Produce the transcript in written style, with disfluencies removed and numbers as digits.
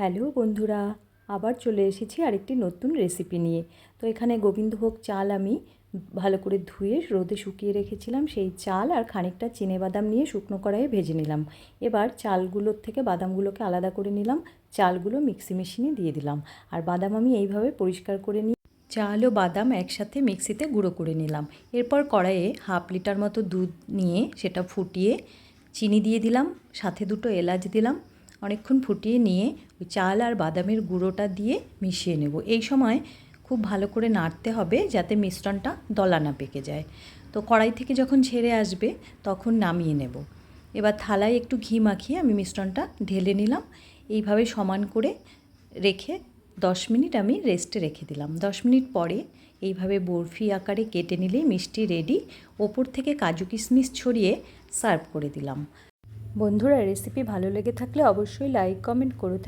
Hello বন্ধুরা, আবার চলে এসেছি আরেকটি নতুন রেসিপি নিয়ে। তো এখানে গোবিন্দভোগ চাল আমি ভালো করে ধুয়ে রোদে শুকিয়ে রেখেছিলাম। সেই চাল আর খানিকটা চিনেবাদাম নিয়ে শুকনো কড়াইয়ে ভেজে নিলাম। এবার চালগুলোর থেকে বাদামগুলোকে আলাদা করে নিলাম, চালগুলো মিক্সি মেশিনে দিয়ে দিলাম। আর বাদাম আমি এইভাবে পরিষ্কার করে নিয়ে চাল ও বাদাম একসাথে মিক্সিতে গুঁড়ো করে নিলাম। এরপর কড়াইয়ে 1/2 লিটার মতো দুধ নিয়ে সেটা ফুটিয়ে চিনি দিয়ে দিলাম, সাথে 2টো এলাচ দিলাম। অনেকক্ষণ ফুটিয়ে নিয়ে ওই চাল আর বাদামের গুঁড়োটা দিয়ে মিশিয়ে নেব। এই সময় খুব ভালো করে নাড়তে হবে যাতে মিশ্রণটা দলা না পেকে যায়। তো কড়াই থেকে যখন ছেড়ে আসবে তখন নামিয়ে নেব। এবার থালায় একটু ঘি মাখিয়ে আমি মিশ্রণটা ঢেলে নিলাম। এইভাবে সমান করে রেখে 10 মিনিট আমি রেস্টে রেখে দিলাম। 10 মিনিট পরে এইভাবে বরফি আকারে কেটে নিলেই মিষ্টি রেডি। ওপর থেকে কাজু কিশমিশ ছড়িয়ে সার্ভ করে দিলাম। বন্ধুরা, রেসিপি ভালো লেগে থাকলে অবশ্যই লাইক কমেন্ট করে